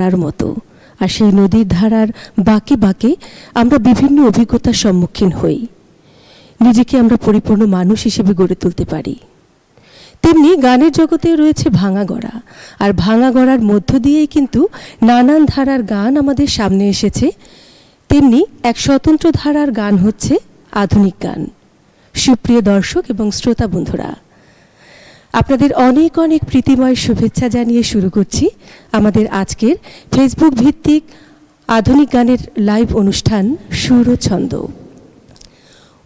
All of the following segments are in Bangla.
ধারার মতো, আর সেই নদীর ধারার বাঁকে বাঁকে আমরা বিভিন্ন অভিজ্ঞতার সম্মুখীন হই, নিজেকে আমরা পরিপূর্ণ মানুষ হিসেবে গড়ে তুলতে পারি। তেমনি গানের জগতে রয়েছে ভাঙা গড়া, আর ভাঙা গড়ার মধ্য দিয়েই কিন্তু নানান ধারার গান আমাদের সামনে এসেছে। তেমনি এক স্বতন্ত্র ধারার গান হচ্ছে আধুনিক গান। সুপ্রিয় দর্শক এবং শ্রোতা বন্ধুরা, আপনাদের অনেক অনেক প্রীতিময় শুভেচ্ছা জানিয়ে শুরু করছি আমাদের আজকের ফেসবুক ভিত্তিক আধুনিক গানের লাইভ অনুষ্ঠান সুর ও ছন্দ।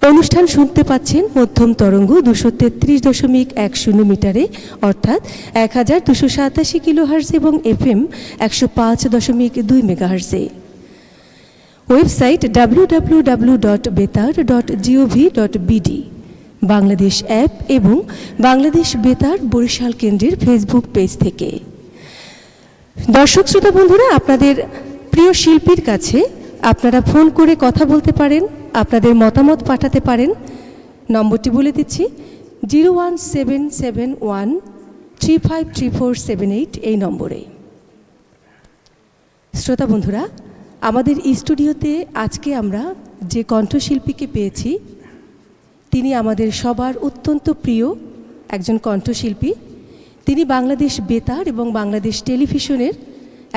অনুষ্ঠান শুনতে পাচ্ছেন মধ্যম তরঙ্গ 233.10 মিটারে, অর্থাৎ 1287 কিলোহার্জ, এবং FM 105.2 মেগাহার্জে। ওয়েবসাইট www.betar.gov.bd, বাংলাদেশ অ্যাপ এবং বাংলাদেশ বেতার বরিশাল কেন্দ্রের ফেসবুক পেজ থেকে। দর্শক শ্রোতা বন্ধুরা, আপনাদের প্রিয় শিল্পীর কাছে আপনারা ফোন করে কথা বলতে পারেন, আপনাদের মতামত পাঠাতে পারেন। নম্বরটি বলে দিচ্ছি, 01771353478 এই নম্বরে। শ্রোতা বন্ধুরা, আমাদের স্টুডিওতে আজকে আমরা যে কণ্ঠশিল্পীকে পেয়েছি, তিনি আমাদের সবার অত্যন্ত প্রিয় একজন কণ্ঠশিল্পী। তিনি বাংলাদেশ বেতার এবং বাংলাদেশ টেলিভিশনের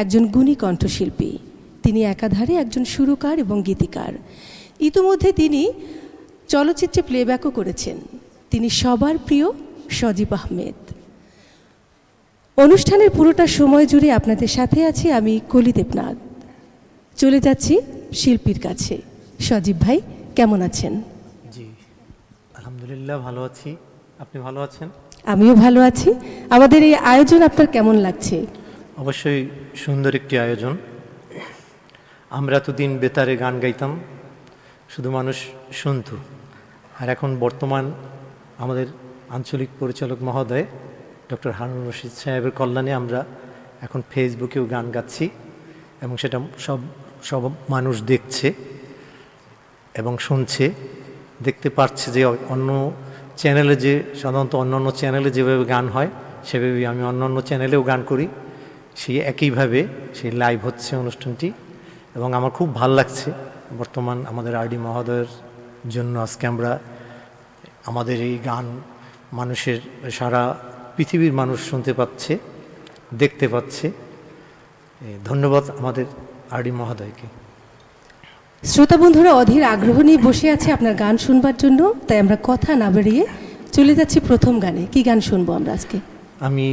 একজন গুণী কণ্ঠশিল্পী। তিনি একাধারে একজন সুরকার এবং গীতিকার। ইতিমধ্যে তিনি চলচ্চিত্রে প্লেব্যাকও করেছেন। তিনি সবার প্রিয় সজীব আহমেদ। অনুষ্ঠানের পুরোটা সময় জুড়ে আপনাদের সাথে আছি আমি কলি দেবনাথ। চলে যাচ্ছি শিল্পীর কাছে। সজীব ভাই, কেমন আছেন? জি, আলহামদুলিল্লাহ ভালো আছি। আপনি ভালো আছেন? আমিও ভালো আছি। আমাদের এই আয়োজন আপনার কেমন লাগছে? অবশ্যই সুন্দর একটি আয়োজন। আমরা এতদিন বেতারে গান গাইতাম, শুধু মানুষ শুনত, আর এখন বর্তমান আমাদের আঞ্চলিক পরিচালক মহোদয় ডক্টর হারুন রশিদ সাহেবের কল্যাণে আমরা এখন ফেসবুকেও গান গাচ্ছি, এবং সেটা সব মানুষ দেখছে এবং শুনছে, দেখতে পাচ্ছে যে অন্য চ্যানেলে যে সাধারণত অন্যান্য চ্যানেলে যেভাবে গান হয় সেভাবেই আমি অন্যান্য চ্যানেলেও গান করি, সেই একইভাবে সেই লাইভ হচ্ছে অনুষ্ঠানটি, এবং আমার খুব ভাল লাগছে। বর্তমান আমাদের আরডি মহোদয়ের জন্য আজকে আমরা আমাদের এই গান মানুষের সারা পৃথিবীর মানুষ শুনতে পাচ্ছে, দেখতে পাচ্ছে। ধন্যবাদ আমাদের আরডি মহোদয়কে। শ্রোতা বন্ধুরা অধীর আগ্রহ নিয়ে বসে আছে আপনার গান শুনবার জন্য, তাই আমরা কথা না বাড়িয়ে চলে যাচ্ছি প্রথম গানে। কি গান শুনবো আমরা আজকে? আমি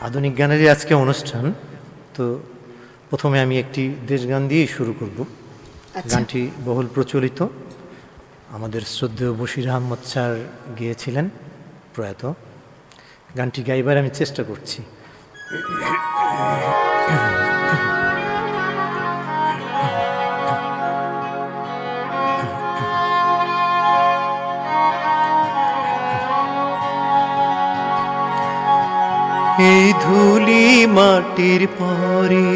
আধুনিক গানেরই আজকে অনুষ্ঠান, তো প্রথমে আমি একটি দেশগান দিয়েই শুরু করব। গানটি বহুল প্রচলিত, আমাদের শ্রদ্ধেয় বশির আহমদ স্যার গেয়েছিলেন, প্রয়াত। গানটি গাইবার আমি চেষ্টা করছি। এই ধুলি মাটির পরে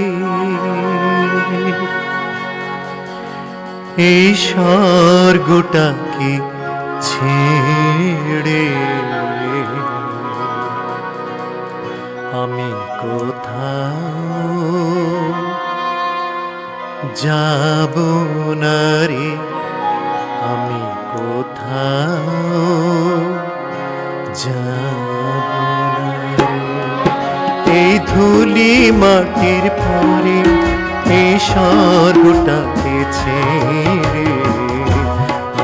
এই স্বর্গটাকে ছেড়ে আমি কোথাও যাব না রে, আমি কোথাও যাব না রে। এই ধুলি মাটির পরে এই স্বর্গটাকে ছেড়ে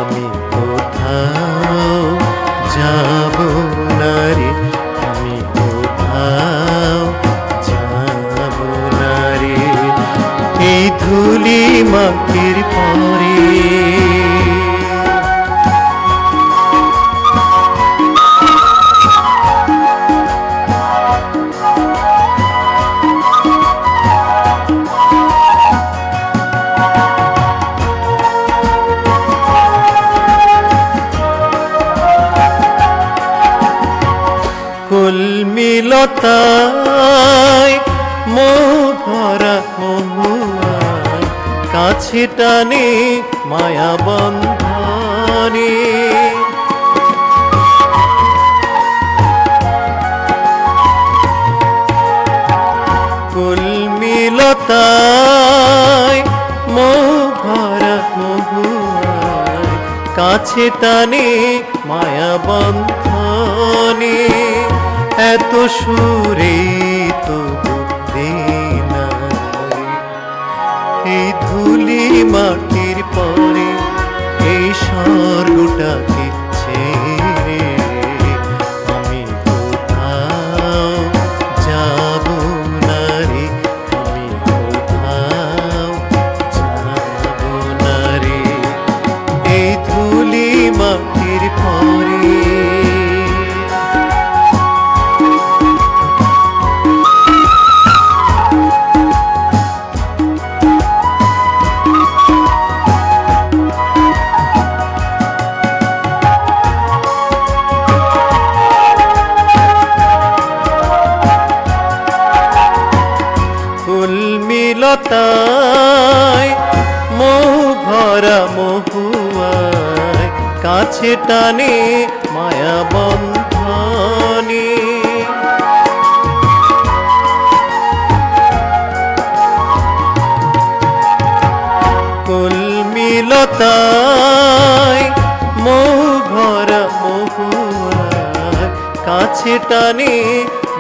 আমি কোথাও যাব না রে, আমি কোথাও যাব না রে। এই ধুলি মাটির পরে কলমিলতায় মোহরা মহুয়া কাছে টানে মায়া বন্ধনে, কলমিল লতায় মোহ ভরা মহুয়ায় কাছে টানে মায়া বন্ধনে এত সুরে তবু দেনা এই ধুলি মাটির পরে এই স্বর্গটাকে ছেড়ে আমি কোথাও যাব না রে, আমি কোথাও যাব না রে এই ধুলি মাটির পরে। লতায় মোহ ভরা মহুয়ায় কাছে টানে মায়া বন্ধনে কলমি লতায় মোহ ভরা মহুয়ায় কাছে টানে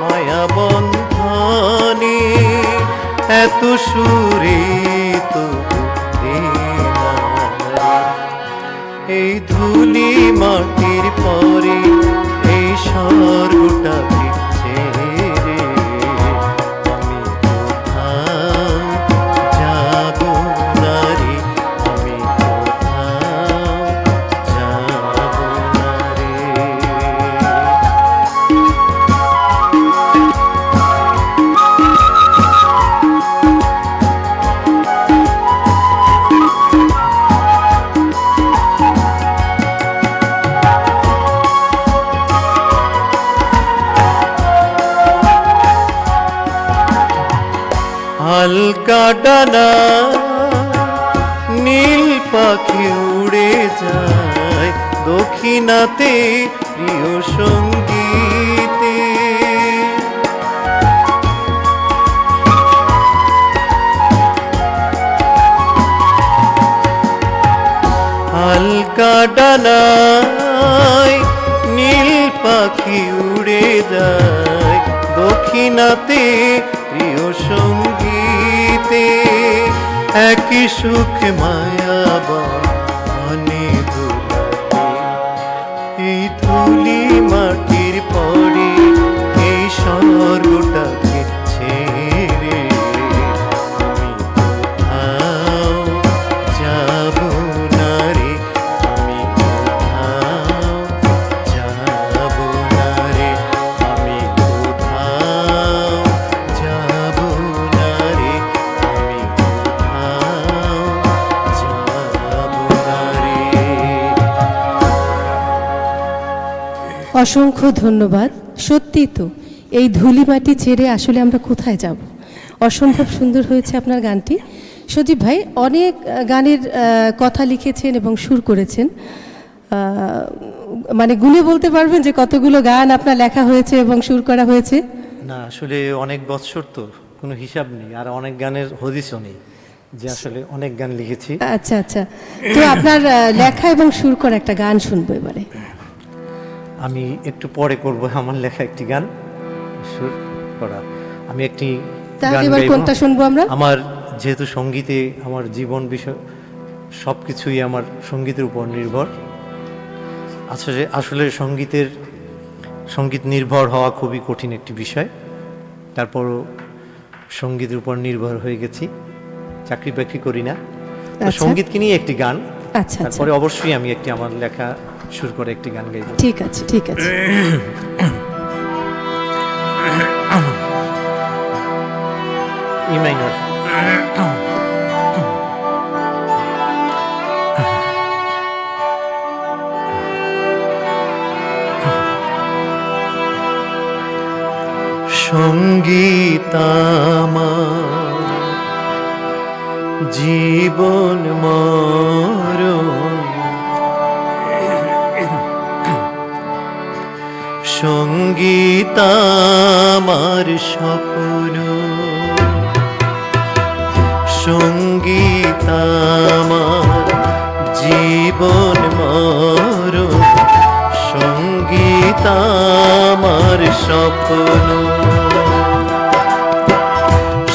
মায়া বন্ধনে এত সুরে তবু দেনা এই ধুলি মাটির পরে এই স্বর্গটাকে ছেড়ে আমি কোথাও যাব না রে, আমি কোথাও যাব না রে। হালকা ডানা নীল পাখি উড়ে যায় দক্ষিণাতে প্রিয় সঙ্গীতে হালকা ডানায় নীল পাখি উড়ে যায় দক্ষিণাতে প্রিয় সঙ্গীতে একই সুখ মায়া বনে দুলাতে এই ধুলি মাটির পরে এই স্বর্গটাকে ছেড়ে আমি কোথাও যাব না রে, আমি কোথাও যাব না রে, আমি কোথাও যাব না রে, আমি কোথাও যাব না রে। অসংখ্য ধন্যবাদ। সত্যি তো এই ধুলি মাটি ছেড়ে আসলে আমরা কোথায় যাব। অসম্ভব সুন্দর হয়েছে আপনার গানটি। সজীব ভাই অনেক গানের কথা লিখেছেন এবং সুর করেছেন, মানে গুণে বলতে পারবেন যে কতগুলো গান আপনার লেখা হয়েছে এবং সুর করা হয়েছে? না আসলে অনেক বৎসর তো কোনো হিসাব নেই, আর অনেক গানের হদিসও নেই যে আসলে অনেক গান লিখেছি। আচ্ছা আচ্ছা, তো আপনার লেখা এবং সুর করা একটা গান শুনবো এবারে। আমি একটু পরে করব আমার লেখা একটি গান সুর করা। আমি একটি তাহলে গান এবার গাইবো। কোনটা শুনবো আমরা? আমার যেহেতু সঙ্গীতে আমার জীবন বিষয় সব কিছুই আমার সঙ্গীতের উপর নির্ভর। আসলে সঙ্গীত নির্ভর হওয়া খুবই কঠিন একটি বিষয়, তারপরও সঙ্গীতের উপর নির্ভর হয়ে গেছি। চাকরি বাকরি করি না, তো আচ্ছা। সঙ্গীতকে নিয়ে একটি গান, আচ্ছা আচ্ছা, তারপরে অবশ্যই আমি একটি আমার লেখা সুর করে একটি গান গাইব। ঠিক আছে ঠিক আছে। E minor. সঙ্গীত আমার জীবন মরণ, সঙ্গীত আমার স্বপ্ন, আমার স্বপ্ন।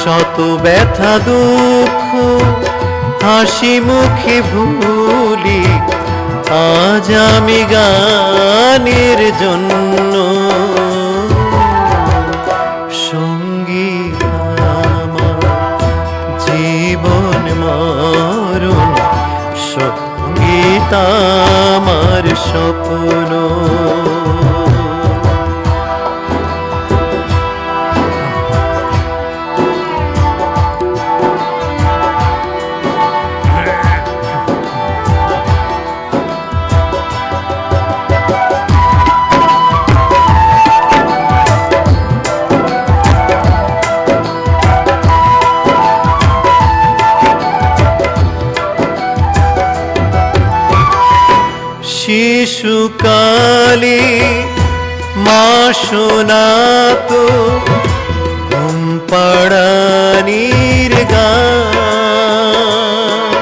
শত ব্যথা দুঃখ হাসি মুখে ভুলি, আজ আমি গানের জন্য। সঙ্গীত আমার জীবন মরণ, সঙ্গীত আমার স্বপ্ন। শিশুকালে মা শোনাতো ঘুম পাড়ানির গান,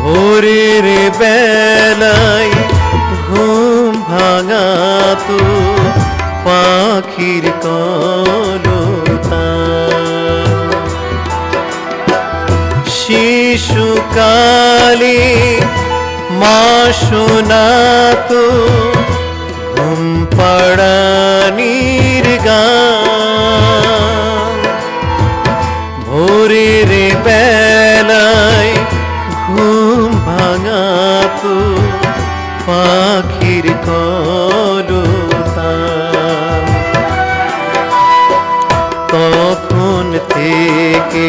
ভোরের বেলায় ঘুম ভাঙাতো পাখির কলতান। শিশুকালে মা শোনাতো ঘুম পাড়ানির গান, ভোরের বেলায় ঘুম ভাঙাতো পাখির কলতান। তখন থেকে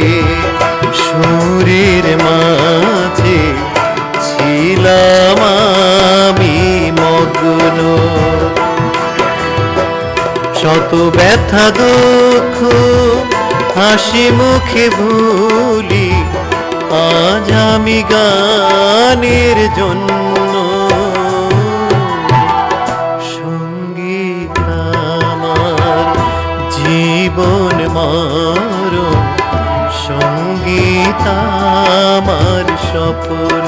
সুরের মাঝে ছিলাম আমি মগ্ন। শত ব্যথা দুঃখ হাসি মুখে ভুলি, আজ আমি গানের জন্য। সঙ্গীত আমার জীবন মরণ, সঙ্গীত আমার স্বপ্ন।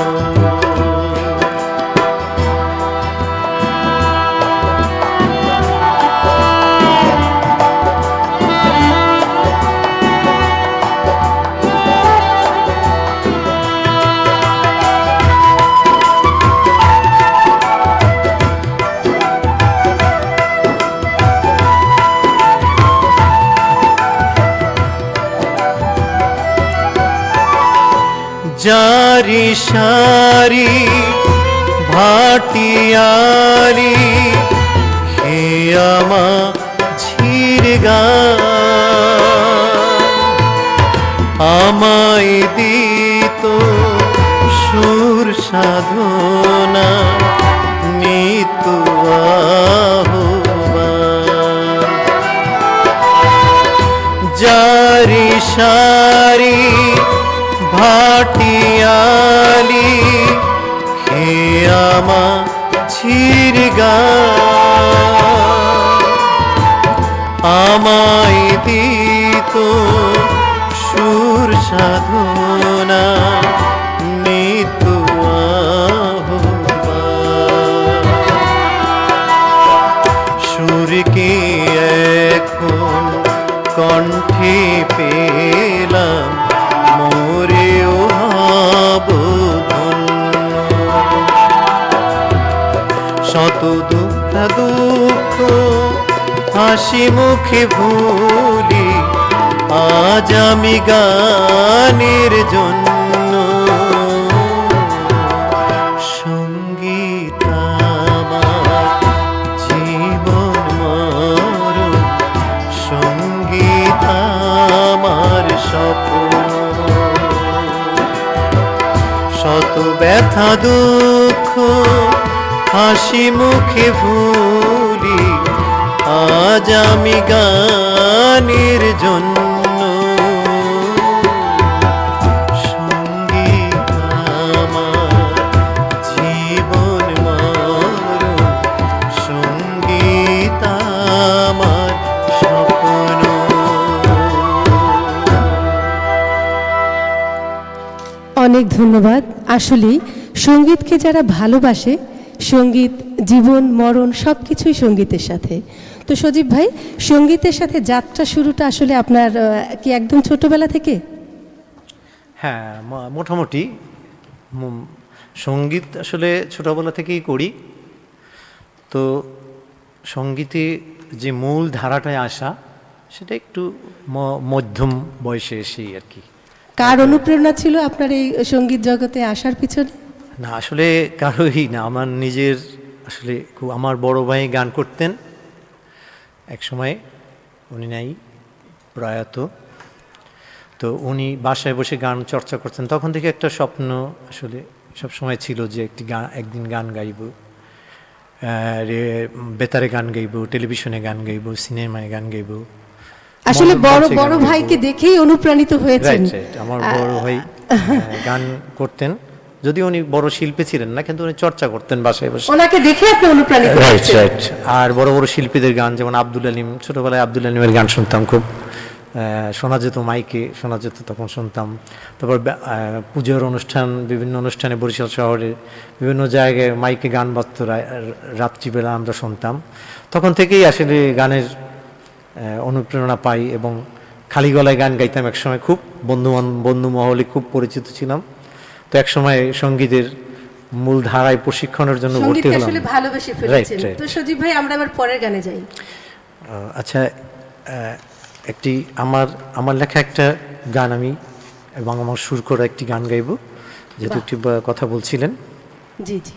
জারি সারি ভাটিয়ালি খেয়ামা ঝির গান, আমায় দিত সুর সাধনা নিত আহ্বান। জারি সারি ভাটিয়ালি খেয়ামা ঝির গান, আমায় দিত সুর সাধনা নিত আহ্বান। সুরকে এখন কণ্ঠে পেলাম, মোরেও হব ধন্য। শত দুঃখ হাসি মুখে ভুলি, আজ আমি গানের জন্য। সঙ্গীত আমার জীবন মরণ, সঙ্গীত আমার স্বপ্ন। শত ব্যথা দুঃখ হাসি মুখে ভুলি, আজ আমি গানের জন্য। সঙ্গীত আমার জীবন মরণ, সঙ্গীত আমার স্বপ্ন। অনেক ধন্যবাদ। আসলে সঙ্গীতকে যারা ভালোবাসে, সঙ্গীত জীবন মরণ সব কিছুই সঙ্গীতের সাথে। তো সজীব ভাই, সঙ্গীতের সাথে যাত্রা শুরুটা আসলে আপনার কি একদম ছোটবেলা থেকে? হ্যাঁ, মোটামুটি সঙ্গীত আসলে ছোটোবেলা থেকেই করি। তো সঙ্গীতে যে মূল ধারাটায় আসা সেটা একটু মধ্যম বয়সে এসেই আর কি। কার অনুপ্রেরণা ছিল আপনার এই সঙ্গীত জগতে আসার পিছনে? না, আসলে কারোই না, আমার নিজের। আসলে খুব আমার বড় ভাই গান করতেন এক সময়, উনি নাই, প্রয়াত। তো উনি বাসায় বসে গান চর্চা করতেন। তখন থেকে একটা স্বপ্ন আসলে সব সময় ছিল যে একদিন গান গাইব, বেতারে গান গাইব, টেলিভিশনে গান গাইব, সিনেমায় গান গাইব। আসলে বড় বড় ভাইকে দেখেই অনুপ্রাণিত হয়েছেন। আমার বড় ভাই গান করতেন, যদি উনি বড় শিল্পী ছিলেন না, কিন্তু উনি চর্চা করতেন বাসায় বসে। ওনাকে দেখে আপনি অনুপ্রাণিত হয়েছেন। আর বড় বড় শিল্পীদের গান, যেমন আব্দুল আলিম, ছোটবেলায় আব্দুল আলিমের গান শুনতাম খুব, শোনা যেত, মাইকে শোনা যেত, তখন শুনতাম। তারপর পুজোর অনুষ্ঠান, বিভিন্ন অনুষ্ঠানে বরিশাল শহরে বিভিন্ন জায়গায় মাইকে গান বাজত, রাত্রিবেলা আমরা শুনতাম। তখন থেকেই আসলে গানের অনুপ্রেরণা পাই এবং খালি গলায় গান গাইতাম একসময়। খুব বন্ধু মহলে খুব পরিচিত ছিলাম। তো একসময় সঙ্গীতের মূল ধারায় প্রশিক্ষণের জন্য ভর্তি হলাম। আসলে ভালোবেসে ফেলেছেন। তো সজীব ভাই, আমরা আবার পরের গানে যাই। আচ্ছা, একটি আমার লেখা একটা গান আমি এবং আমার সুর করা একটি গান গাইব, যেহেতু একটি কথা বলছিলেন। জি জি।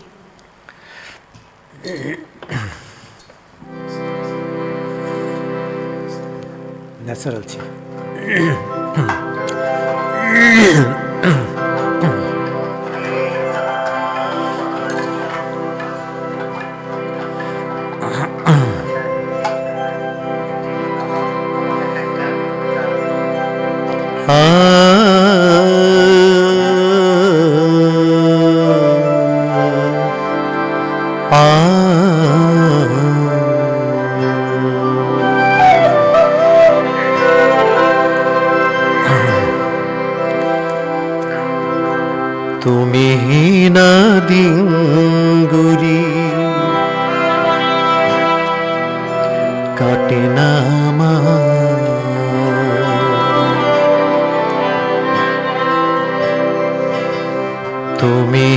ন্যাচারাল ছিল। তুমি না দিঙ্গুরি কাটে না তুমি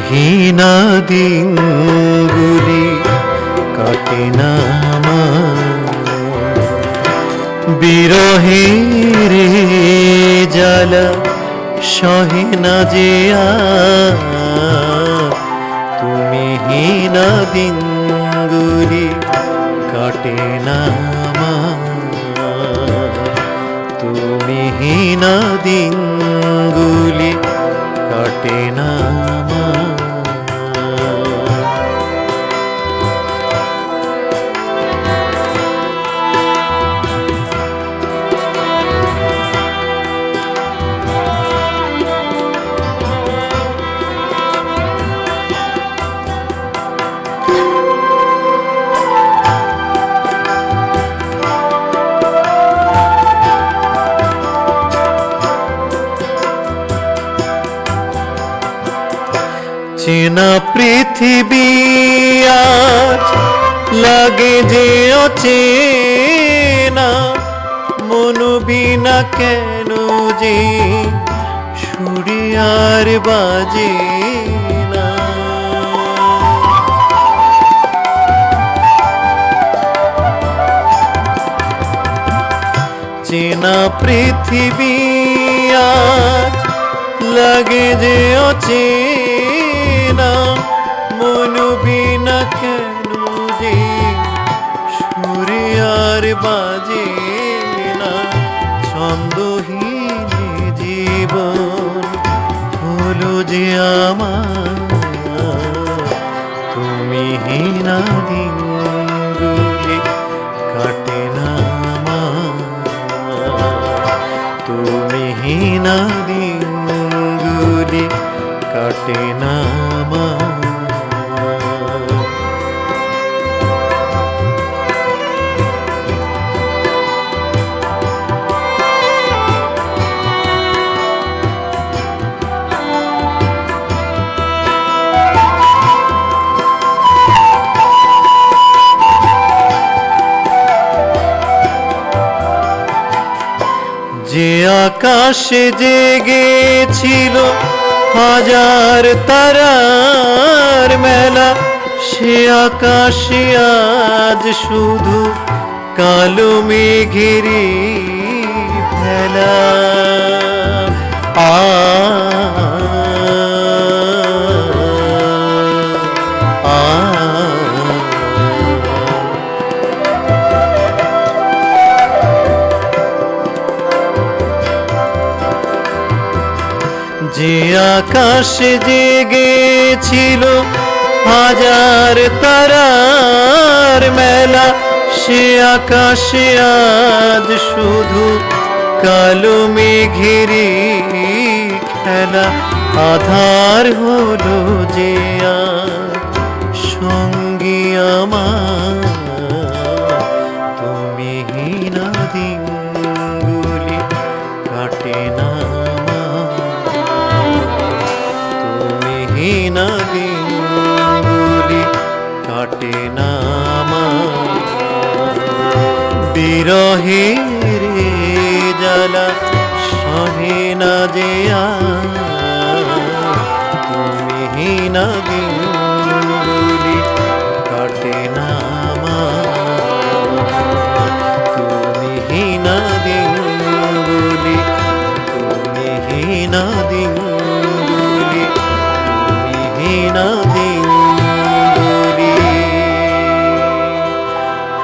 না দিঙ্গুরি কাটে না বিরহের জ্বালা সহে না যে তুমি না দিঙ্গুরি কাটে না তুমি না দিঙ্গুলি কাটে না চেনা পৃথিবী আজ লাগে যে অচেনা, মনু বিনা কেন যে সুরে আর বাজে না। চেনা পৃথিবী আজ লাগে যে অচেনা, মনু বিনা কেন যে সুরে আর বাজে না। ছন্দহীন জীবন হলো যে আমার, তুমি না দিঙ্গুলি কাটে না তুমি না দিঙ্গুলি কাটে না আকাশে জেগেছিল হাজার তারার মেলা, সে আকাশে আজ শুধু কালো মেঘেরই ভেলা। যে আকাশে জেগেছিল হাজার তারার মেলা, সে আকাশে আজ শুধু কালো মেঘেরই খেলা। আধার হলো যে আর সঙ্গী আমার, তুমি হীনা দিনগুলি কাটে না তুমি হীনা দিনগুলি কাটে না বিরহের জ্বালা সহে না যে তুমি হীনা দিনগুলি কাটে না তুমি হীনা দিনগুলি তুমি হীনা দিনগুলি তুমি হীনা দিনগুলি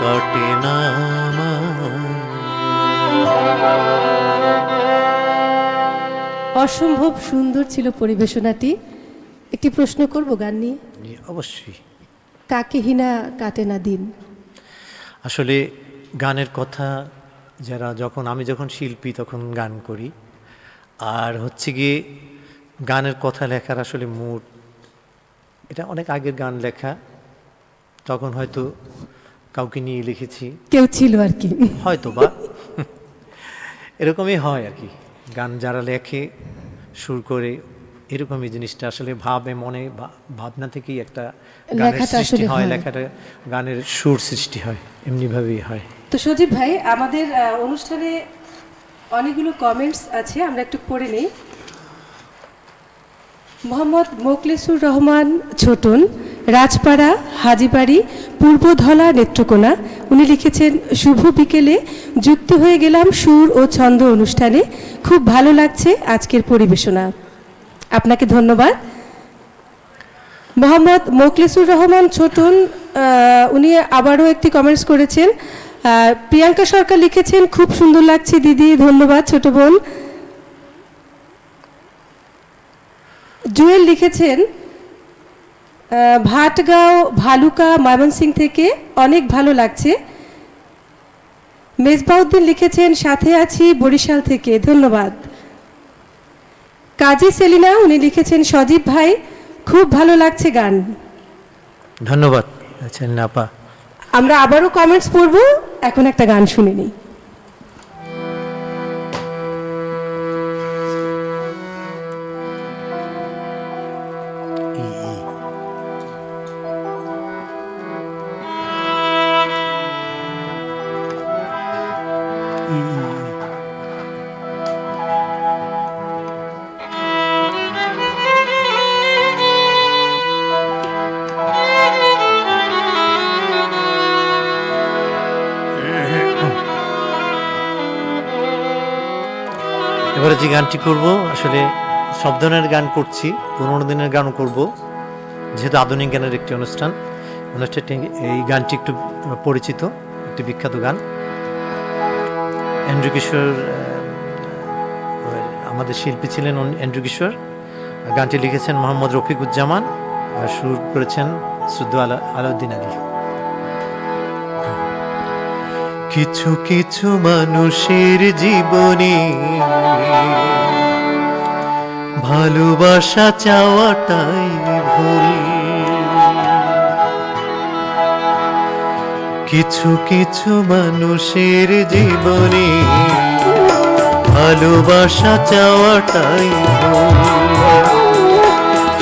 কাটে না। অসম্ভব সুন্দর ছিল পরিবেশনাটি। একটি প্রশ্ন করব গান নিয়ে। অবশ্যই। কাকে হীনা কাটে না দিন? আসলে গানের কথা আমি যখন শিল্পী তখন গান করি, আর হচ্ছে গিয়ে গানের কথা লেখার আসলে মুড, এটা অনেক আগের গান লেখা, তখন হয়তো কাউকে নিয়ে লিখেছি, কেউ ছিল আর কি, হয়তো বা এরকমই হয় আর কি। গান যারা লেখে সুর করে, এরকমই জিনিসটা আসলে ভাবে মনে, ভাবনা থেকেই একটা গানের সৃষ্টি হয়, লেখাটা গানের সুর সৃষ্টি হয়, এমনিভাবেই হয়। তো সজীব ভাই, আমাদের অনুষ্ঠানে অনেকগুলো কমেন্টস আছে, আমরা একটু পড়ে নেই। মোহাম্মদ মোকলেসুর রহমান ছোটন, রাজপাড়া, হাজিবাড়ি, পূর্বধলা, নেত্রকোনা, উনি লিখেছেন, শুভ বিকেলে যুক্ত হয়ে গেলাম সুর ও ছন্দ অনুষ্ঠানে, খুব ভালো লাগছে আজকের পরিবেশনা, আপনাকে ধন্যবাদ। মোহাম্মদ মোকলেসুর রহমান ছোটন উনি আবারও একটি কমেন্টস করেছেন। প্রিয়াঙ্কা সরকার লিখেছেন, খুব সুন্দর লাগছে দিদি, ধন্যবাদ ছোট বোন। জুয়েল লিখেছেন, ভাটগাঁও, ভালুকা, ময়মনসিংহ থেকে অনেক ভালো লাগছে। মেজবাউদ্দিন লিখেছেন, সাথে আছি বরিশাল থেকে, ধন্যবাদ। কাজী সেলিনা উনি লিখেছেন, সজীব ভাই খুব ভালো লাগছে গান, ধন্যবাদ। আচ্ছা নাপা, আমরা আবারও কমেন্টস পড়ব, এখন একটা গান শুনে নিই। এবারে যে গানটি করব, আসলে সব ধরনের গান করছি, পুরোনো দিনের গানও করব, যেহেতু আধুনিক গানের একটি অনুষ্ঠানটি, এই গানটি একটু পরিচিত, একটি বিখ্যাত গান। এন্ড্রু কিশোর আমাদের শিল্পী ছিলেন, এন্ড্রু কিশোর। গানটি লিখেছেন মোহাম্মদ রফিকুজ্জামান, আর সুর করেছেন শ্রদ্ধা আলাউদ্দিন আলী। কিছু কিছু মানুষের জীবনে ভালোবাসা চাওয়াটাই ভুল, কিছু কিছু মানুষের জীবনে ভালোবাসা চাওয়াটাই ভুল,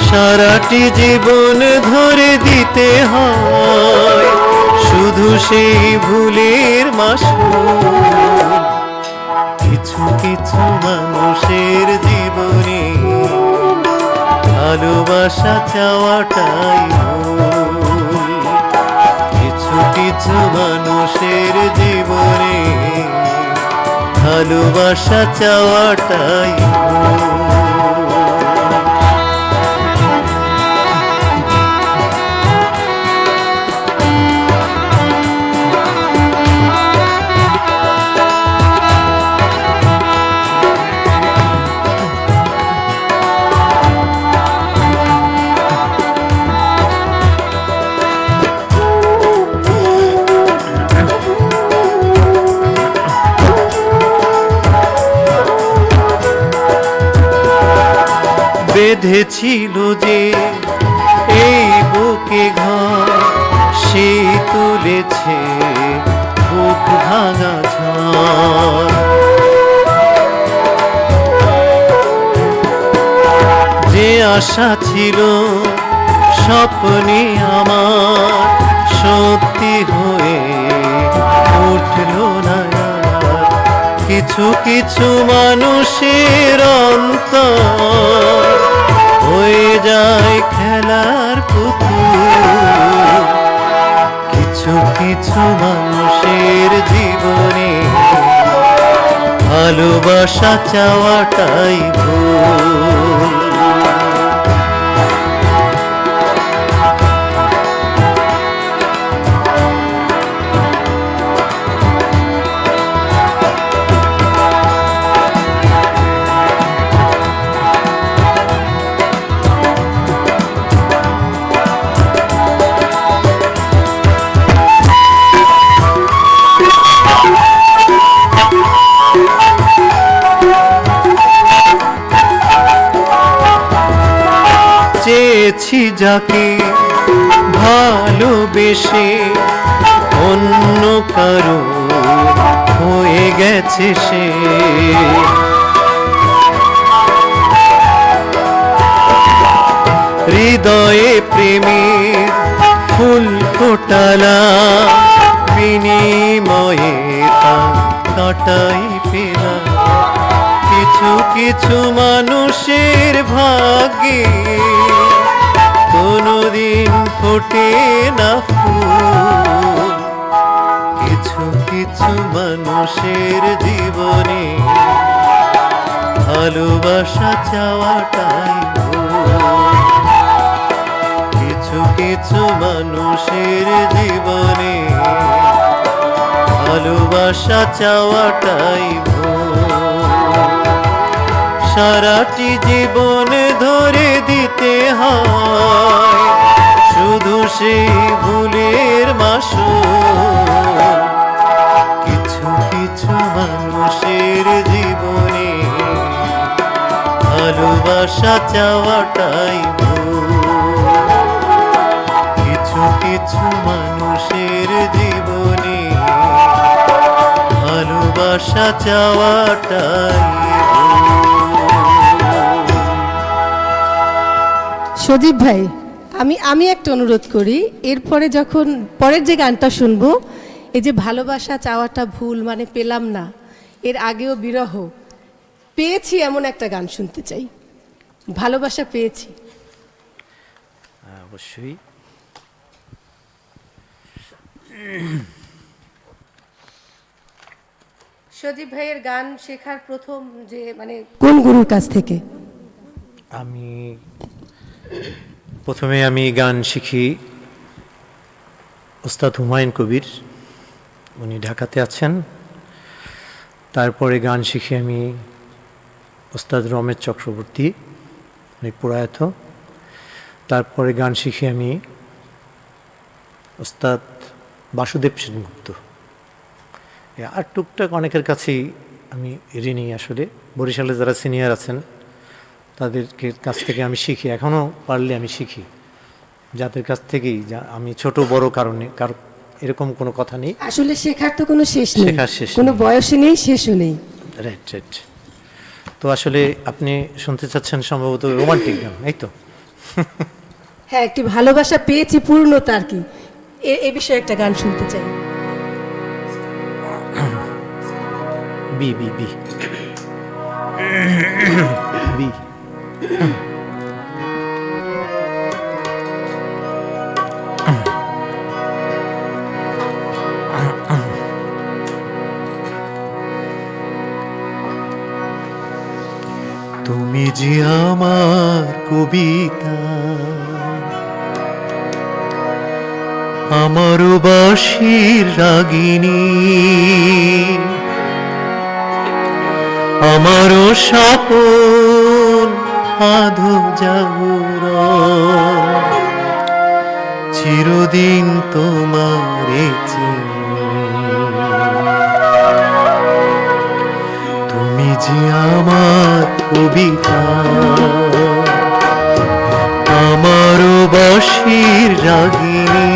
সারাটি জীবন ধরে দিতে হয় শুধু সেই ভুলের মাসুল। কিছু কিছু কিছু মানুষের জীবনে ভালোবাসা চাওয়াটাই ভুল। কিছু কিছু মানুষের জীবনে ভালোবাসা চাওয়াটাই ভুল। বেঁধেছিল যে এই বুকে ঘর, সে তুলেছে বুক ভাঙা ঝড়। যে আশা ছিল স্বপ্নে আমার, সত্যি হয়ে উঠল না আর। কিছু কিছু মানুষের অন্তর হয়ে যায় খেলার পুতুল। কিছু কিছু মানুষের জীবনে ভালোবাসা চাওয়াটাই ভুল। চেয়েছি যাকে ভালোবেসে, অন্য কারো হয়ে গেছে সে। হৃদয়ে প্রেমের ফুল ফোটালা, বিনিময়ে তা কাটাই পেলাম। কিছু কিছু মানুষের ভাগ্যে কোনদিন ফোটে না ফুল। কিছু কিছু মানুষের জীবনে ভালোবাসা চাওয়াটাই ভুল। কিছু কিছু মানুষের জীবনে ভালোবাসা চাওয়াটাই ভুল। সারাটি জীবন ধরে দিতে হয় শুধু সেই ভুলের মাসুল। কিছু কিছু মানুষের জীবনে ভালোবাসা চাওয়াটাই ভুল। কিছু কিছু মানুষের জীবনে ভালোবাসা চাওয়াটাই ভুল। সজীব ভাই, আমি একটা অনুরোধ করি, এরপরে যখন পরের যে গানটা শুনবো, এই যে ভালোবাসা চাওয়াটা ভুল মানে পেলাম না, এর আগেও বিরহ পেয়েছি, এমন একটা গান শুনতে চাই। ভালোবাসা পেয়েছি। অবশ্যই। সজীব ভাইয়ের গান শেখার প্রথম যে মানে কোন গুরুর কাছ থেকে? প্রথমে আমি গান শিখি ওস্তাদ হুমায়ুন কবির, উনি ঢাকাতে আছেন। তারপরে গান শিখি আমি ওস্তাদ রমেশ চক্রবর্তী, উনি প্রয়াত। তারপরে গান শিখি আমি ওস্তাদ বাসুদেব সেনগুপ্ত। আর টুকটাক অনেকের কাছেই আমি ঋণী আসলে। বরিশালে যারা সিনিয়র আছেন তাদেরকে কাছ থেকে আমি শিখি, এখনও পারলে আমি শিখি যাদের কাছ থেকেই। আমি ছোট বড় কারণে কারো এরকম কোনো কথা নেই। আসলে শেখার তো কোনো শেষ নেই, শেখার শেষ কোনো বয়সে নেই, শেষও নেই। Right right. তো আসলে আপনি শুনতে চাচ্ছেন সম্ভবত রোমান্টিক গান, এই তো? হ্যাঁ, একটি ভালোবাসা পেয়েছি পূর্ণতা আর কি, এ বিষয়ে একটা গান শুনতে চাই। B B B B. তুমি যে আমার কবিতা, আমার বাঁশির রাগিনী, আমার স্বপন আধো জাগরণ, চিরদিন তোমারে চিনি। তুমি যে আমার কবিতা, আমার বাঁশির রাগিনী,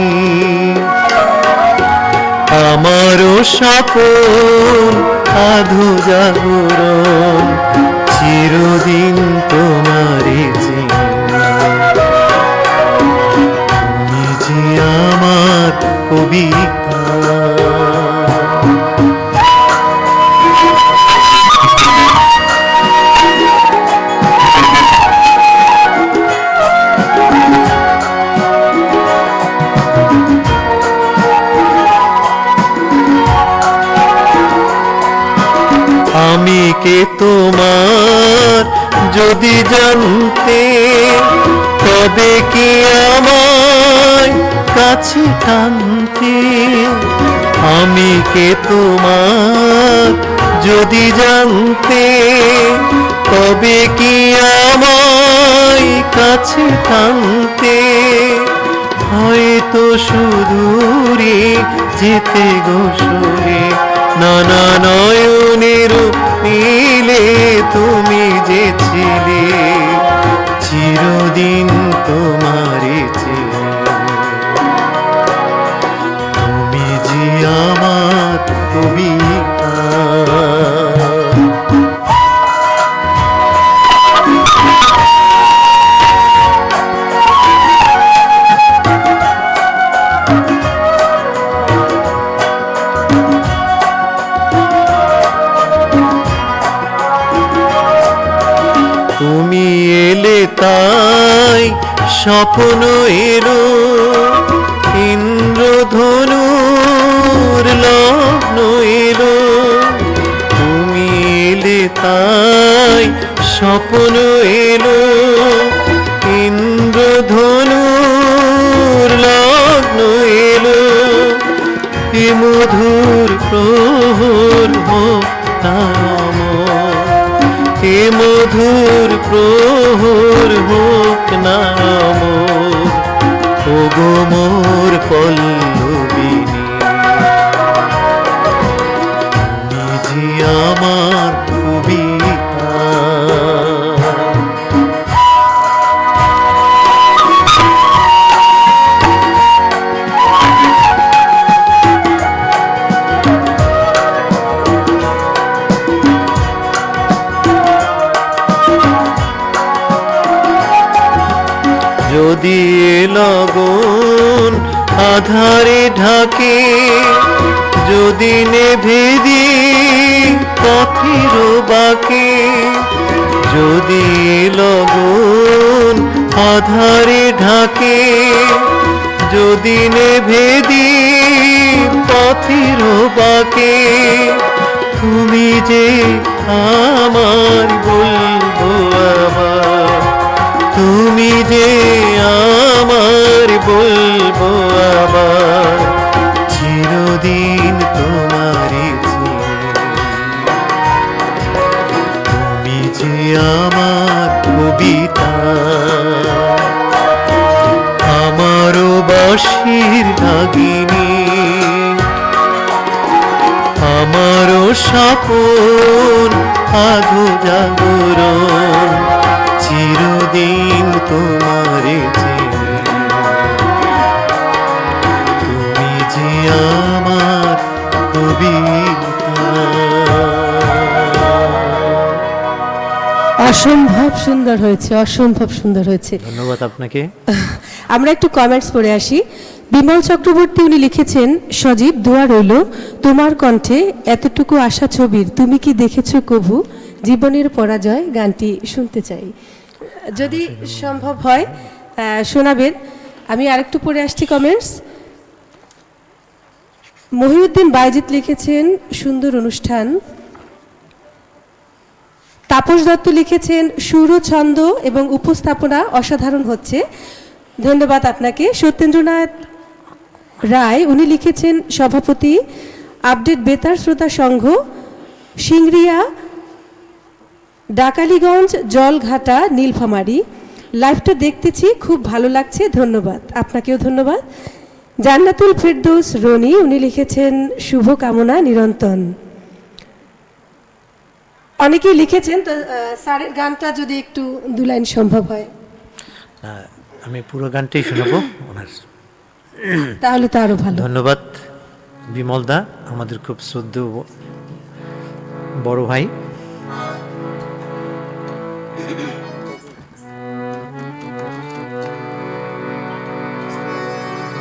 আমার স্বপন আধো জাগরণ, চিরদিন তোমারে চিনি। তুমি যে আমার কবিতা। আমি কে তোমার যদি জানতে, তবে কি আমায় কাছে টানতে। আমি কে তোমার যদি জানতে, তবে কি আমায় কাছে টানতে। হয়তো সুদূরে যেতে গোসরে, নানা নয়নের নীলে তুমি যে ছিলে, চিরদিন তোমারে চিনি। তুমি যে আমার কবিতা। তুমি এলে তাই স্বপ্ন এলো, ইন্দ্রধনুর লগ্ন এলো। তুমি এলে তাই স্বপ্ন এলো, ইন্দ্রধনুর লগ্ন এলো। এ মধুর প্রহর হোক নামর, এ মধুর প্রহর হোক নামর, ওগো মোর পল্লবিনী। তুমি যে আমার কবিতা। যদি লগন আধারে ঢাকে, যদি নেভে দিই পথের বাঁকে। যদি লগন আধারে ঢাকে, যদি নেভে দিই পথের বাঁকে। তুমি যে আমার বলবো আবার, তুমি যে আমার বলবো আবার, চিরদিন তোমারে চিনি। তুমি যে আমার কবিতা, আমারও বাঁশির রাগিনী, আমারও স্বপন আধো জাগরণ, চিরদিন তোমারে চিনি। তুমি যে আমার কবিতা। অসম্ভব সুন্দর হয়েছে, অসম্ভব সুন্দর হয়েছে। ধন্যবাদ আপনাকে। আমরা একটু কমেন্টস পড়ে আসি। বিমল চক্রবর্তী উনি লিখেছেন, সজীব দোয়া রইল তোমার কণ্ঠে এতটুকু আশা ছবির, তুমি কি দেখেছো কভু জীবনের পরাজয় গানটি শুনতে চাই, যদি সম্ভব হয় শোনাবেন। আমি আরেকটু পড়ে আসছি কমেন্টস। মহিউদ্দিন বাইজিৎ লিখেছেন সুন্দর অনুষ্ঠান। তাপস দত্ত লিখেছেন সুর, ছন্দ এবং উপস্থাপনা অসাধারণ হচ্ছে, ধন্যবাদ আপনাকে। সত্যেন্দ্রনাথ রায় উনি লিখেছেন সভাপতি, আপডেট বেতার শ্রোতা সংঘ, সিংড়িয়া, ডাকালিগঞ্জ, জলঘাটা, নীলফামারী। লাইভটা দেখতেছি, খুব ভালো লাগছে, ধন্যবাদ। আপনাকেও ধন্যবাদ। জান্নাতুল ফেরদৌস রনি উনি লিখেছেন শুভকামনা নিরন্তন। অনেকেই লিখেছেন, তো স্যারের গানটা যদি একটু দু লাইন সম্ভব হয়। আমি পুরো গানটাই শোনাবো ওনার। তাহলে তো আরো ভালো। ধন্যবাদ বিমল দা, আমাদের খুব শ্রদ্ধেয় বড় ভাই।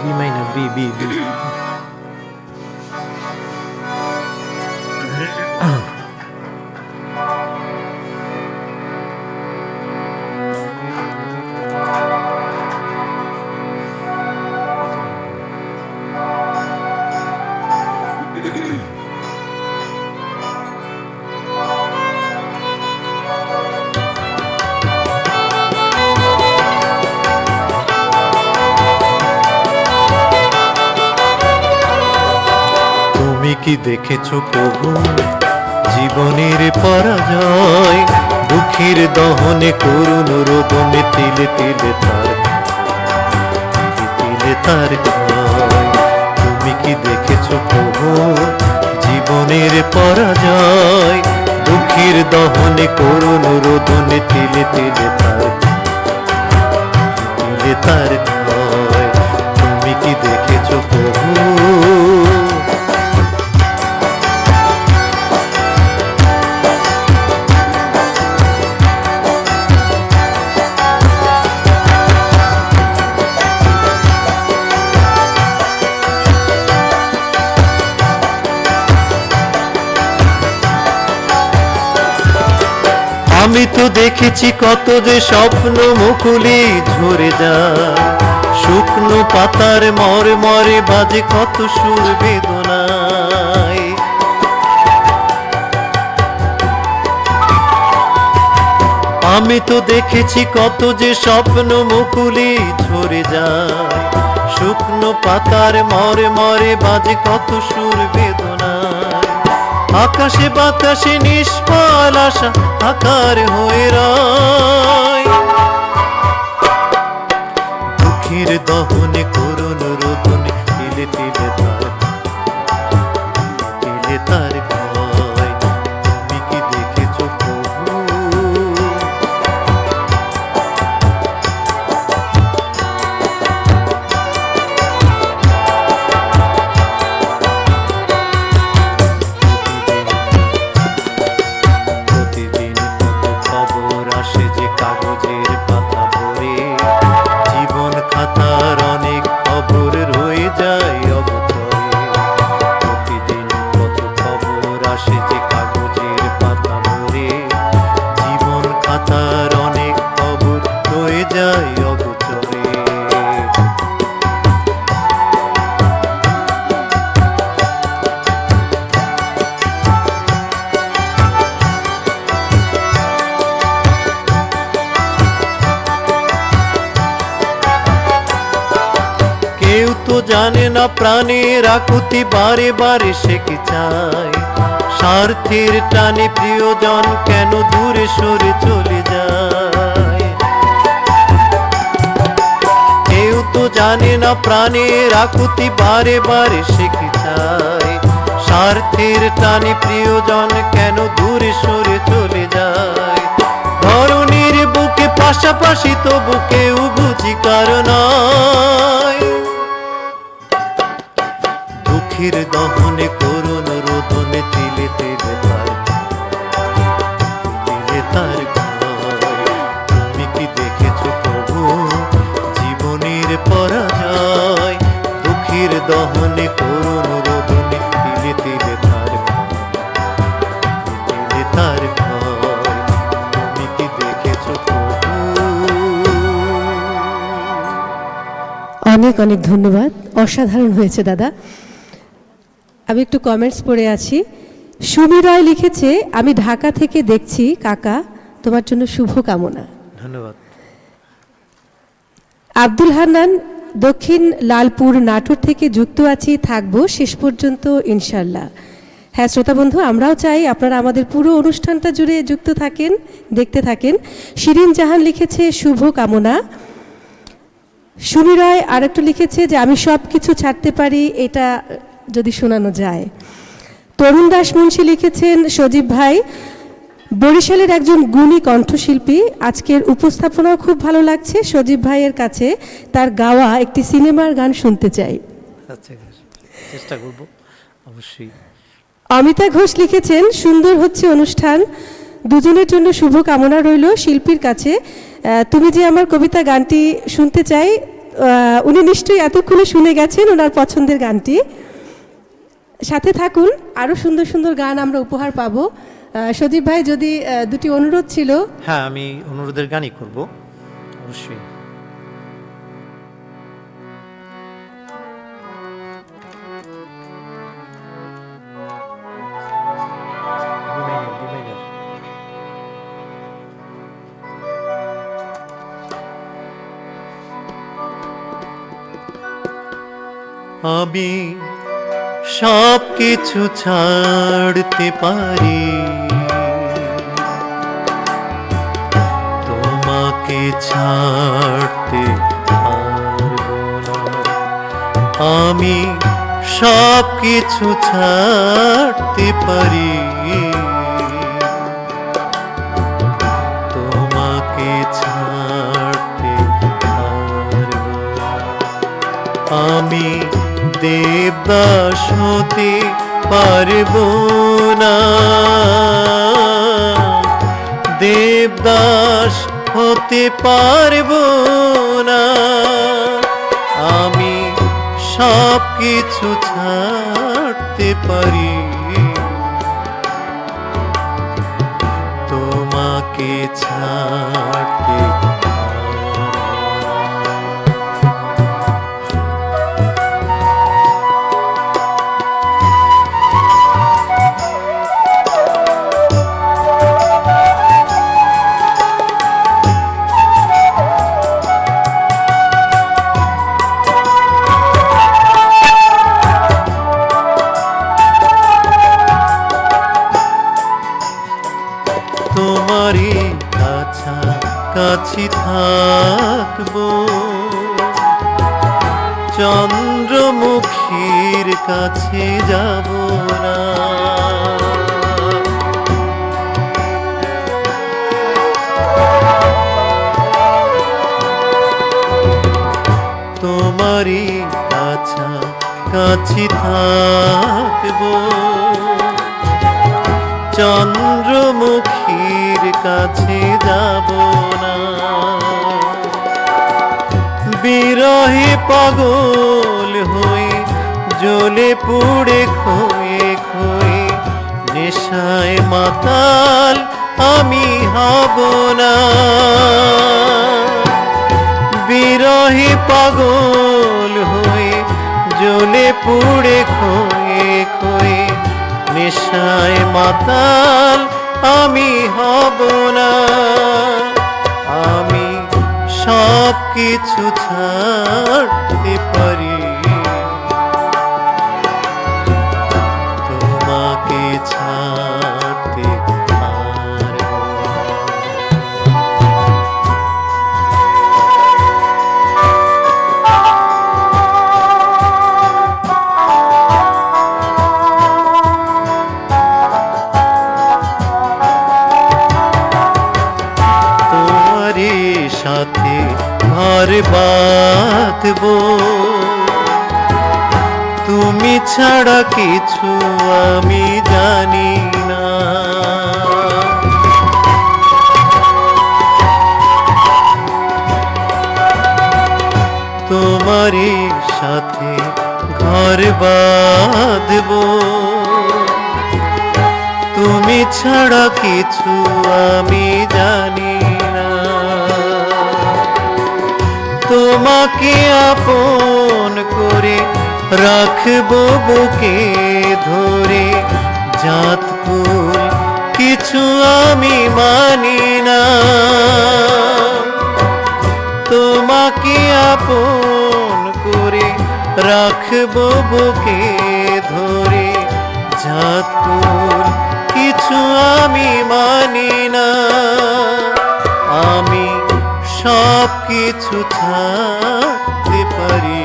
B minor, B B B. তুমি কি দেখেছো প্রভু জীবনের পরাজয়, দুঃখের দহনে করুণ রোদনে তিলে তিলে তার ক্ষয়। তুমি কি দেখেছো প্রভু জীবনের পরাজয়, দুঃখের দহনে করুণ রোদনে তিলে তিলে তার ক্ষয়। তুমি কি দেখেছো প্রভু? আমি তো দেখেছি কত যে স্বপ্ন মুকুলি ঝরে যায়, শুকনো পাতার মরে মরে বাজে কত সুর বেদনায়। আমি তো দেখেছি কত যে স্বপ্ন মুকুলি ঝরে যায়, শুকনো পাতার মরে মরে বাজে কত সুর বেদনায়। আকাশে বাতাসে নিষ্ফল আশা আকার হয়ে রয়, দুঃখের দহনে করুণ রোদনে তিলে তিলে তার ক্ষয়। তুমি কি দেখেছো প্রভু? প্রতিদিন কত খবর আসে যে কাগজের পাতা ভরে, জীবন খাতার অনেক খবর রয়ে যায় অবচরে। প্রতিদিন কত খবর আসে যে কাগজের পাতা ভরে, জীবন খাতার অনেক খবর রয়ে যায় অবচরে। কেউ তো জানে না প্রাণের আকুতি বারে বারে সে কি চায়, স্বার্থের টানে প্রিয়জন কেন দূরে সরে চলে যায়। কেউ তো জানে না প্রাণের আকুতি বারে বারে সে কি চায়, স্বার্থের টানে প্রিয়জন কেন দূরে সরে চলে যায়। ধরনীর বুকে পাশাপাশি তবু কেউ বুঝি কারণ, দুঃখের দহনে করুণ রোদনে তিলে তিলে তার ক্ষয়। তুমি কি দেখেছো প্রভু জীবনের পরাজয়, দুঃখের দহনে করুণ রোদনে তিলে তিলে তার ক্ষয়। অনেক অনেক ধন্যবাদ, অসাধারণ হয়েছে দাদা। আমি একটু কমেন্টস পড়ে আছি। সুমি রায় লিখেছে, আমি ঢাকা থেকে দেখছি কাকা, তোমার জন্য শুভ কামনা। ধন্যবাদ। আব্দুল হান্নান, দক্ষিণ লালপুর নাটোর থেকে যুক্ত আছি, থাকবো শেষ পর্যন্ত ইনশাল্লাহ। হ্যাঁ শ্রোতা বন্ধু, আমরাও চাই আপনারা আমাদের পুরো অনুষ্ঠানটা জুড়ে যুক্ত থাকেন, দেখতে থাকেন। শিরিন জাহান লিখেছে শুভ কামনা। সুমি রায় আরেকটু লিখেছে যে আমি সব কিছু ছাড়তে পারি, এটা যদি শোনানো যায়। তরুণ দাস মুন্সি লিখেছেন, সজীব ভাই বরিশালের একজন গুণী কণ্ঠশিল্পী, আজকের উপস্থাপনাও খুব ভালো লাগছে। সজীব ভাইয়ের কাছে তার গাওয়া একটি সিনেমার গান শুনতে চাই। আচ্ছা, চেষ্টা করব অবশ্যই। অমিতা ঘোষ লিখেছেন, সুন্দর হচ্ছে অনুষ্ঠান, দুজনের জন্য শুভ কামনা রইল শিল্পীর কাছে। তুমি যে আমার কবিতা গানটি শুনতে চাই, উনি নিশ্চয়ই এতক্ষণে শুনে গেছেন ওনার পছন্দের গানটি। সাথে থাকুন, আরও সুন্দর সুন্দর গান আমরা উপহার পাবো। সজীব ভাই, যদি দুটি অনুরোধ ছিল। হ্যাঁ, আমি অনুরোধের গানই করব অবশ্যই। আমি সব কিছু ছাড়তে পারি, তোমাকে ছাড়তে পারবো না। আমি সব কিছু ছাড়তে পারি, তোমাকে ছাড়তে পারবো না। আমি দেবদাস হতে পারবো না, দেবদাস হতে পারবো না। আমি সব কিছু ছাড়তে পারি, তোমাকে ছাড়তে তোমারই কাছাকাছি থাকবো, চন্দ্রমুখীর কাছে যাব না। তোমারই কাছাকাছি থাকবো, চন্দ্রমুখীর কাছে যাব না। বিরহে পাগল হয়ে জ্বলে পুড়ে খয়ে খয়ে, নেশায় মাতাল আমি হব না। বিরহে পাগল হয়ে জ্বলে পুড়ে খয়ে খয়ে, নেশায় মাতাল আমি হব না। আমি সব কিছু ছাড়তে পারি, তোমাকে ছাড়তে পারবো না। সাথে ঘর বাঁধবো, তুমি ছাড়া কিছু আমি জানি না। তোমারই সাথে ঘর বাঁধবো, তুমি ছাড়া কিছু আমি জানি না। তোমাকে আপন করে রাখবো বুকে ধরে, জাত কুল কিছু আমি মানি না। তোমাকে আপন করে রাখবো বুকে ধরে, জাত কুল কিছু আমি মানি না। আমি সব কিছু ছাড়তে পারি,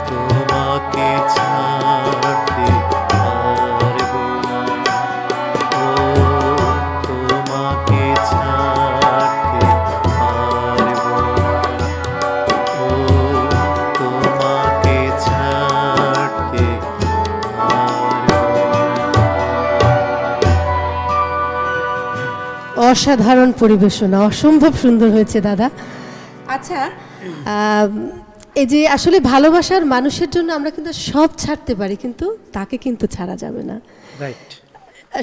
তোমাকে ছাড়তে পারবো না। ও তোমাকে ছাড়তে পারবো না। ও তোমাকে ছাড়তে অসাধারণ পরিবেশনা, অসম্ভব সুন্দর হয়েছে দাদা। আচ্ছা, এই যে আসলে ভালোবাসার মানুষের জন্য আমরা কিন্তু সব ছাড়তে পারি, কিন্তু তাকে কিন্তু ছাড়া যাবে না। রাইট।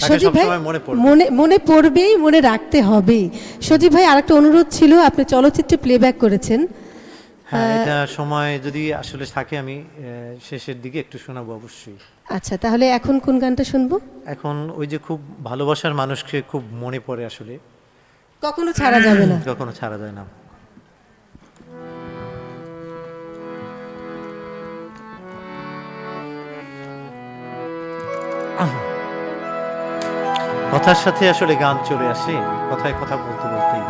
সজীব ভাই, মনে পড়বেই, মনে রাখতে হবেই। সজীব ভাই, আরেকটা অনুরোধ ছিল, আপনি চলচ্চিত্রে প্লেব্যাক করেছেন। হ্যাঁ, এটা সময় যদি আসলে থাকে আমি শেষের দিকে একটু শোনাবো অবশ্যই। আচ্ছা, তাহলে এখন কোন গানটা শুনবো? এখন ওই যে খুব ভালোবাসার মানুষকে খুব মনে পড়ে, আসলে কখনো ছাড়া যাবে না। কখনো ছাড়া যায় না। কথার সাথে আসলে গান চলে আসে, কথায় কথা বলতে বলতেই।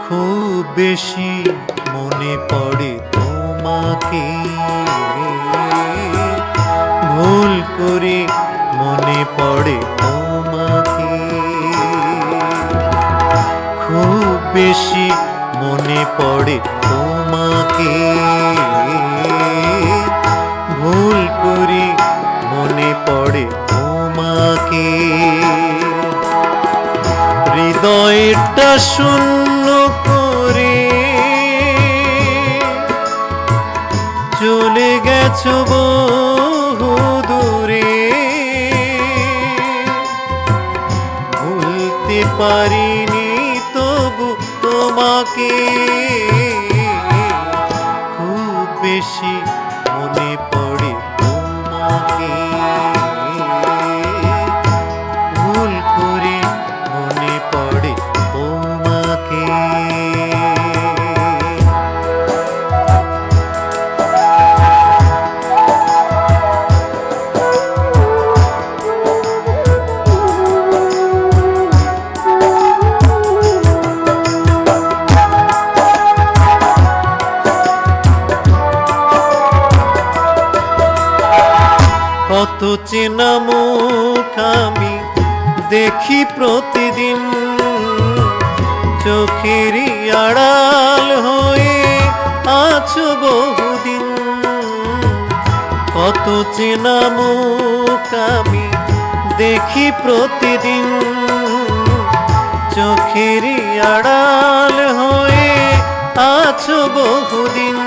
খুব বেশি মনে পড়ে তোমাকে, ভুল করে মনে পড়ে তোমাকে। খুব বেশি মনে পড়ে তোমাকে, ভুল করে মনে পড়ে তোমাকে। হৃদয়টা শূন্য করে চলে গেছো বহু দূরে, ভুলতে পারিনি তবু তোমাকে। খুব বেশি মনে পড়ে তোমাকে, ভুল করে মনে পড়ে তোমাকে। কত চেনা মুখ আমি দেখি প্রতিদিন, চোখেরই আড়াল হয়ে আছো বহুদিন। কত চেনা মুখ আমি দেখি প্রতিদিন, চোখেরই আড়াল হয়ে আছো বহুদিন।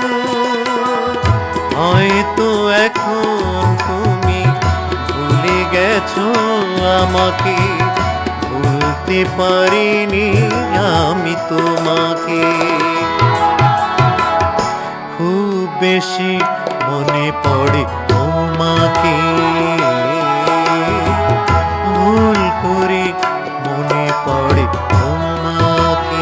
হয়তো এখন তুমি ভুলে গেছো আমাকে, ভুলতে পারিনি আমি তোমাকে। খুব বেশি মনে পড়ে তোমাকে, ভুল করে মনে পড়ে তোমাকে।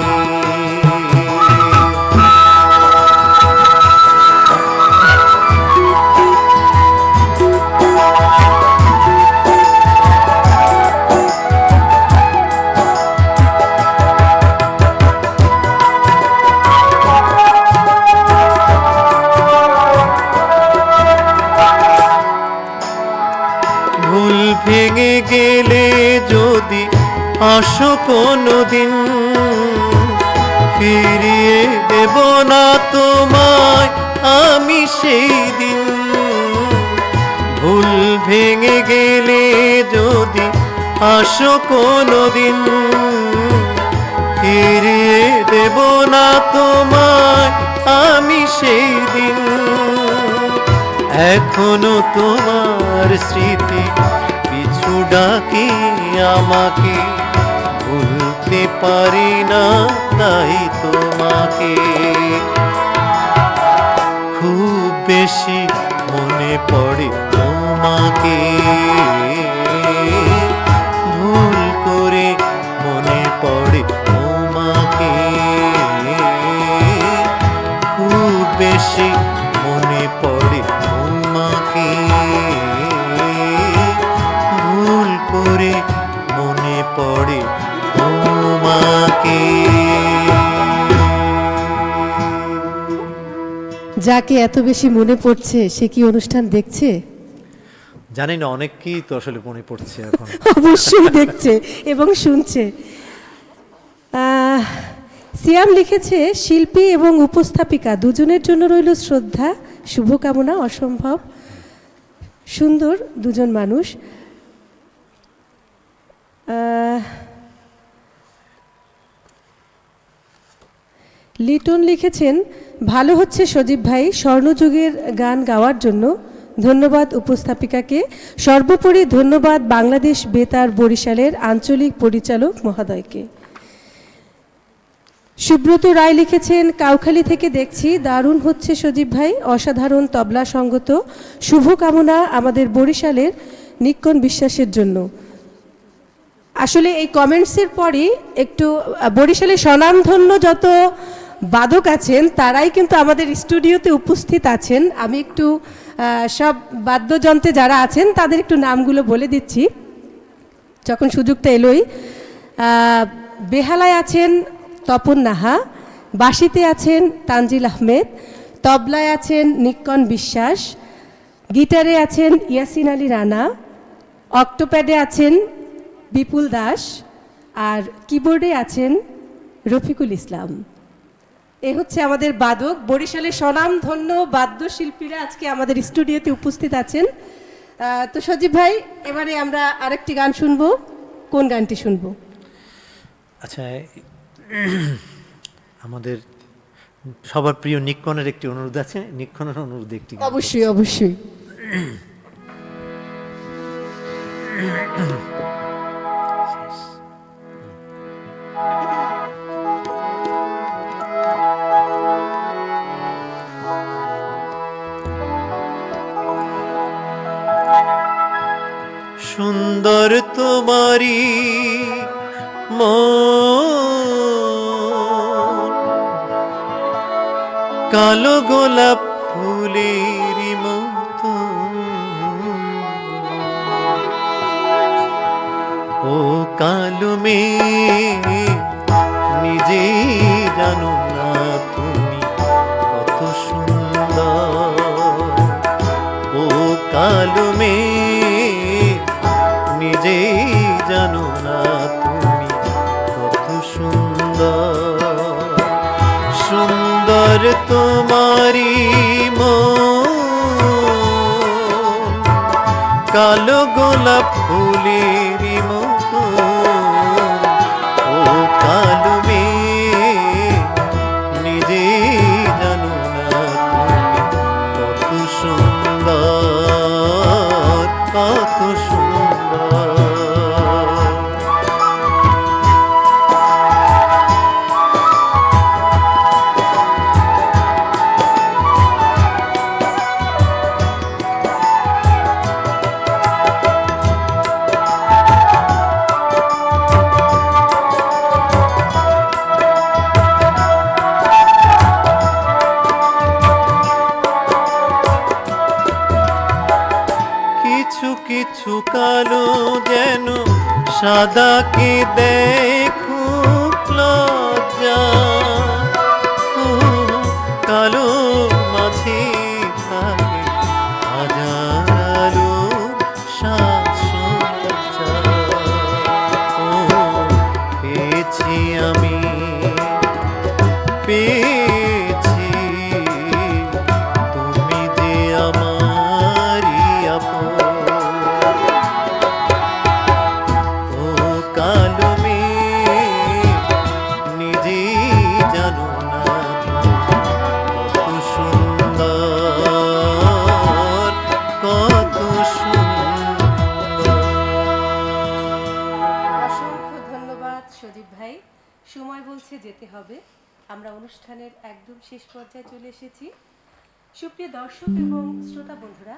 ভুল ভেঙে গেলে যদি আসো কোনোদিন, ফিরিয়ে দেব না তোমার সেই দিন ভুল ভেঙে গেলে যদি আসো কোনোদিন ফিরিয়ে দেব না তোমায় আমি সেই দিন এখনো তোমার স্মৃতি পিছু ডাকি আমাকে ভুলতে পারি না তাই তোমাকে খুব বেশি মনে পড়ে তোমাকে ভুল করে মনে পড়ে তোমাকে খুব বেশি মনে পড়ে তোমাকে ভুল করে মনে পড়ে তোমাকে যাকে এত বেশি মনে পড়ছে সে কি অনুষ্ঠান দেখছে? জানি না, অনেককেই তো আসলে মনে পড়ছে এখন। অবশ্যই দেখছে এবং শুনছে। সিয়াম লিখেছে, শিল্পী এবং উপস্থাপিকা দুজনের জন্য রইল শ্রদ্ধা, শুভকামনা। অসম্ভব সুন্দর দুজন মানুষ। লিটন লিখেছেন, ভালো হচ্ছে সজীব ভাই স্বর্ণযুগের গান গাওয়ার জন্য। ধন্যবাদ উপস্থাপিকাকে। সর্বোপরি ধন্যবাদ বাংলাদেশ বেতার বরিশালের আঞ্চলিক পরিচালক মহোদয়কে। সুব্রত রায় লিখেছেন, কাউখালী থেকে দেখছি, দারুণ হচ্ছে সজীব ভাই, অসাধারণ তবলা সঙ্গত। শুভকামনা আমাদের বরিশালের নিক্কণ বিশ্বাসের জন্য। আসলে এই কমেন্টসের পরই একটু বরিশালের স্বনামধন্য যত বাদক আছেন তারাই কিন্তু আমাদের স্টুডিওতে উপস্থিত আছেন। আমি একটু সব বাদ্যযন্ত্রে যারা আছেন তাদের একটু নামগুলো বলে দিচ্ছি যখন সুযোগটা এলোই। বেহালায় আছেন তপন নাহা, বাঁশিতে আছেন তানজিল আহমেদ, তবলায় আছেন নিক্কণ বিশ্বাস, গিটারে আছেন ইয়াসিন আলী রানা, অক্টোপ্যাডে আছেন বিপুল দাস, আর কিবোর্ডে আছেন রফিকুল ইসলাম। এ হচ্ছে আমাদের বাদক। বরিশালের স্বনামধন্য বাদ্যশিল্পীরা আজকে আমাদের স্টুডিওতে উপস্থিত আছেন। তো সজীব ভাই, এবারে আমরা আরেকটি গান শুনবো। কোন গানটি শুনবো? আচ্ছা, আমাদের সবার প্রিয় নিক্কনের একটি অনুরোধ আছে, নিক্কনের অনুরোধে একটি গান। অবশ্যই অবশ্যই। সুন্দর তোমারি মন, কালো গোলাপ ফুলের মতো, ও কালো মেয়ে নিজে জানো না তুমি কত সুন্দর, ও কালো মেয়ে নিজে জানো না তুমি কত সুন্দর। সুন্দর তোমারি মন, কালো গোলাপ ফুলের মতো, ও কালো মেয়ে নিজে জানো না তুমি কত সুন্দর, কত সুন্দর। কিছু কিছু কালো যেন সাদাকে দেখো লজ্জা, ও কালো মাঝে থাকে হাজার আলো সাজসজ্জা। ও পেয়েছি আমি, পেয়েছি তুমি কালো মেঘ নিজেই জানো না কত সুন্দর, কত সুন্দর। অসংখ্য ধন্যবাদ সজীব ভাই। সময় বলছে যেতে হবে, আমরা অনুষ্ঠানের একদম শেষ পর্যায়ে চলে এসেছি। সুপ্রিয় দর্শক এবং শ্রোতা বন্ধুরা,